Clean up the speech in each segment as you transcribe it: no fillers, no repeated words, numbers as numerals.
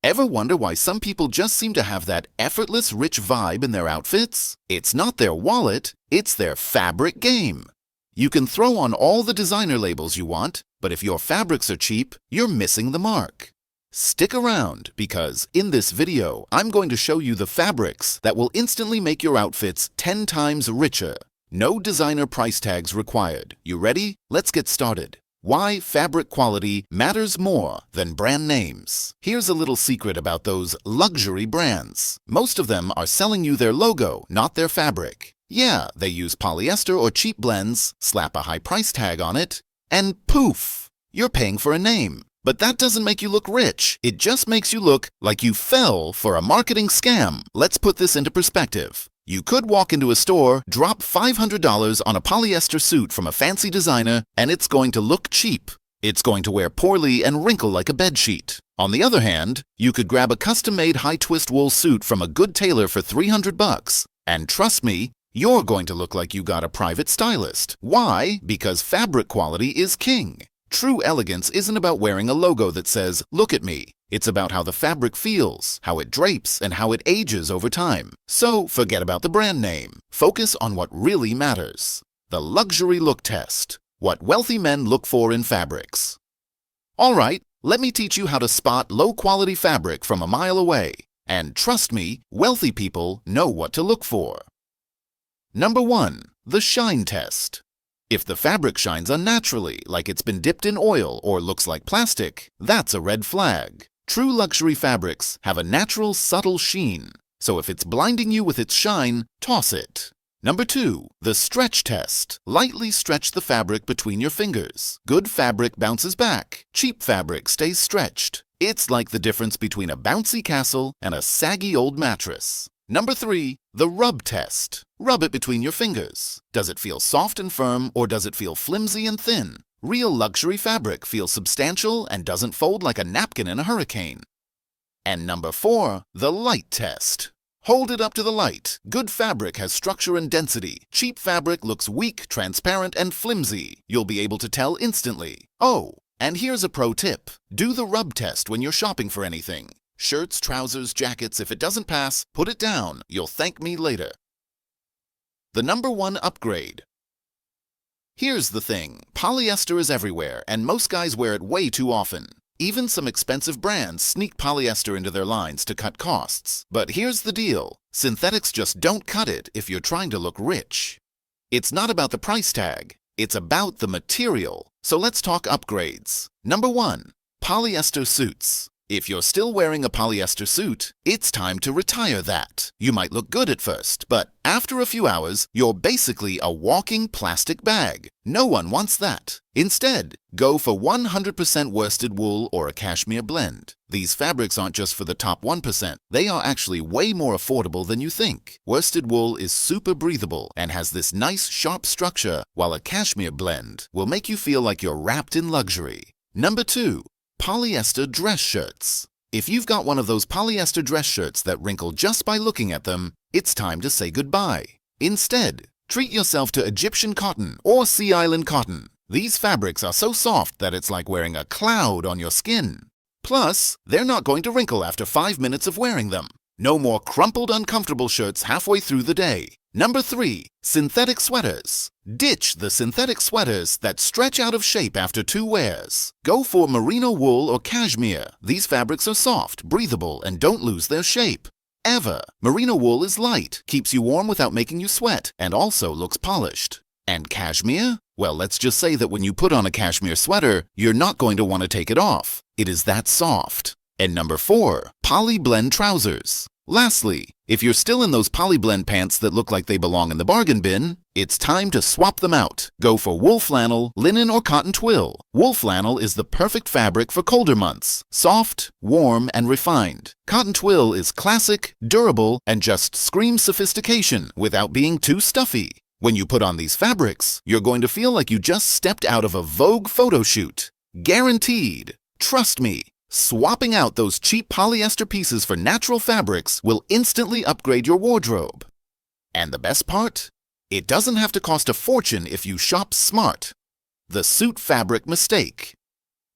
Ever wonder why some people just seem to have that effortless, rich vibe in their outfits? It's not their wallet, it's their fabric game. You can throw on all the designer labels you want, but if your fabrics are cheap, you're missing the mark. Stick around, because in this video, I'm going to show you the fabrics that will instantly make your outfits 10 times richer. No designer price tags required. You ready? Let's get started. Why fabric quality matters more than brand names. Here's a little secret about those luxury brands. Most of them are selling you their logo, not their fabric. Yeah, they use polyester or cheap blends, slap a high price tag on it, and poof, you're paying for a name. But that doesn't make you look rich. It just makes you look like you fell for a marketing scam. Let's put this into perspective. You could walk into a store, drop $500 on a polyester suit from a fancy designer, and it's going to look cheap. It's going to wear poorly and wrinkle like a bedsheet. On the other hand, you could grab a custom-made high-twist wool suit from a good tailor for $300, and trust me, you're going to look like you got a private stylist. Why? Because fabric quality is king. True elegance isn't about wearing a logo that says, "Look at me." It's about how the fabric feels, how it drapes, and how it ages over time. So forget about the brand name. Focus on what really matters. The luxury look test. What wealthy men look for in fabrics. All right, let me teach you how to spot low-quality fabric from a mile away. And trust me, wealthy people know what to look for. Number 1. The shine test. If the fabric shines unnaturally, like it's been dipped in oil or looks like plastic, that's a red flag. True luxury fabrics have a natural, subtle sheen, so if it's blinding you with its shine, toss it. Number 2. The stretch test. Lightly stretch the fabric between your fingers. Good fabric bounces back. Cheap fabric stays stretched. It's like the difference between a bouncy castle and a saggy old mattress. Number 3. The rub test. Rub it between your fingers. Does it feel soft and firm, or does it feel flimsy and thin? Real luxury fabric feels substantial and doesn't fold like a napkin in a hurricane. And number 4. The light test. Hold it up to the light. Good fabric has structure and density. Cheap fabric looks weak, transparent, and flimsy. You'll be able to tell instantly. Oh, and here's a pro tip. Do the rub test when you're shopping for anything. Shirts, trousers, jackets, if it doesn't pass, put it down. You'll thank me later. The number 1 upgrade. Here's the thing. Polyester is everywhere, and most guys wear it way too often. Even some expensive brands sneak polyester into their lines to cut costs. But here's the deal. Synthetics just don't cut it if you're trying to look rich. It's not about the price tag. It's about the material. So let's talk upgrades. Number 1. Polyester suits. If you're still wearing a polyester suit, it's time to retire that. You might look good at first, but after a few hours, you're basically a walking plastic bag. No one wants that. Instead, go for 100% worsted wool or a cashmere blend. These fabrics aren't just for the top 1%. They are actually way more affordable than you think. Worsted wool is super breathable and has this nice, sharp structure, while a cashmere blend will make you feel like you're wrapped in luxury. Number 2. Polyester dress shirts. If you've got one of those polyester dress shirts that wrinkle just by looking at them, it's time to say goodbye. Instead, treat yourself to Egyptian cotton or Sea Island cotton. These fabrics are so soft that it's like wearing a cloud on your skin. Plus, they're not going to wrinkle after 5 minutes of wearing them. No more crumpled, uncomfortable shirts halfway through the day. Number 3. Synthetic sweaters. Ditch the synthetic sweaters that stretch out of shape after 2 wears. Go for merino wool or cashmere. These fabrics are soft, breathable, and don't lose their shape. Ever. Merino wool is light, keeps you warm without making you sweat, and also looks polished. And cashmere? Well, let's just say that when you put on a cashmere sweater, you're not going to want to take it off. It is that soft. And number 4. Poly blend trousers. Lastly, if you're still in those poly blend pants that look like they belong in the bargain bin, it's time to swap them out. Go for wool flannel, linen, or cotton twill. Wool flannel is the perfect fabric for colder months. Soft, warm, and refined. Cotton twill is classic, durable, and just screams sophistication without being too stuffy. When you put on these fabrics, you're going to feel like you just stepped out of a Vogue photo shoot. Guaranteed. Trust me. Swapping out those cheap polyester pieces for natural fabrics will instantly upgrade your wardrobe. And the best part? It doesn't have to cost a fortune if you shop smart. The suit fabric mistake.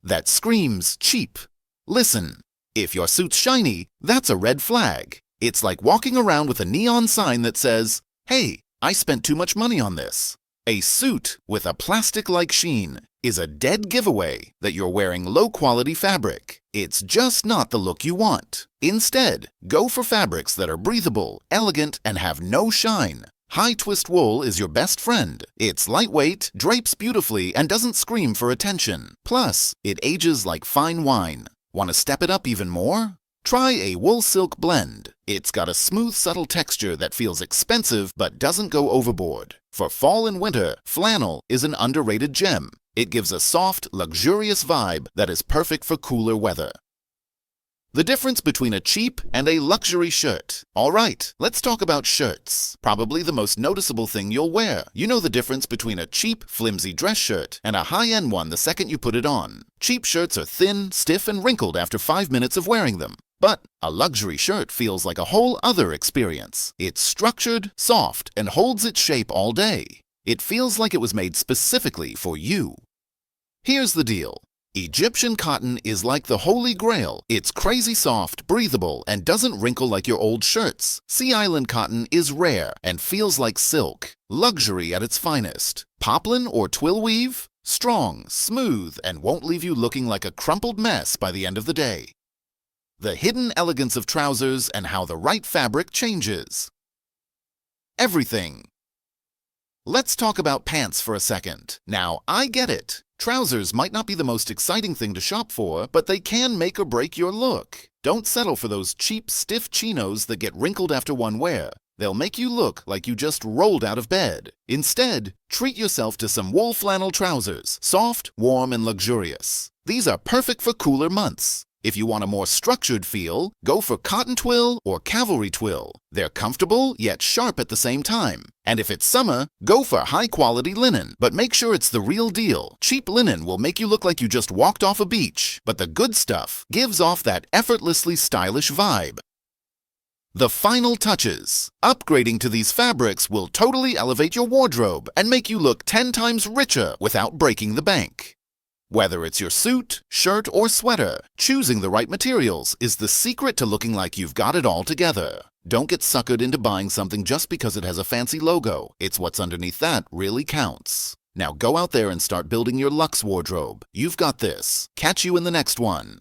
That screams cheap. Listen, If your suit's shiny, that's a red flag. It's like walking around with a neon sign that says, "Hey, I spent too much money on this." A suit with a plastic-like sheen is a dead giveaway that you're wearing low-quality fabric. It's just not the look you want. Instead, go for fabrics that are breathable, elegant, and have no shine. High-twist wool is your best friend. It's lightweight, drapes beautifully, and doesn't scream for attention. Plus, it ages like fine wine. Want to step it up even more? Try a wool-silk blend. It's got a smooth, subtle texture that feels expensive but doesn't go overboard. For fall and winter, flannel is an underrated gem. It gives a soft, luxurious vibe that is perfect for cooler weather. The difference between a cheap and a luxury shirt. All right, let's talk about shirts. Probably the most noticeable thing you'll wear. You know the difference between a cheap, flimsy dress shirt and a high-end one the second you put it on. Cheap shirts are thin, stiff, and wrinkled after 5 minutes of wearing them. But a luxury shirt feels like a whole other experience. It's structured, soft, and holds its shape all day. It feels like it was made specifically for you. Here's the deal. Egyptian cotton is like the holy grail. It's crazy soft, breathable, and doesn't wrinkle like your old shirts. Sea Island cotton is rare and feels like silk. Luxury at its finest. Poplin or twill weave? Strong, smooth, and won't leave you looking like a crumpled mess by the end of the day. The hidden elegance of trousers and how the right fabric changes. Everything. Let's talk about pants for a second. Now, I get it. Trousers might not be the most exciting thing to shop for, but they can make or break your look. Don't settle for those cheap, stiff chinos that get wrinkled after one wear. They'll make you look like you just rolled out of bed. Instead, treat yourself to some wool flannel trousers, soft, warm, and luxurious. These are perfect for cooler months. If you want a more structured feel, go for cotton twill or cavalry twill. They're comfortable yet sharp at the same time. And if it's summer, go for high-quality linen, but make sure it's the real deal. Cheap linen will make you look like you just walked off a beach, but the good stuff gives off that effortlessly stylish vibe. The final touches. Upgrading to these fabrics will totally elevate your wardrobe and make you look 10 times richer without breaking the bank. Whether it's your suit, shirt, or sweater, choosing the right materials is the secret to looking like you've got it all together. Don't get suckered into buying something just because it has a fancy logo. It's what's underneath that really counts. Now go out there and start building your luxe wardrobe. You've got this. Catch you in the next one.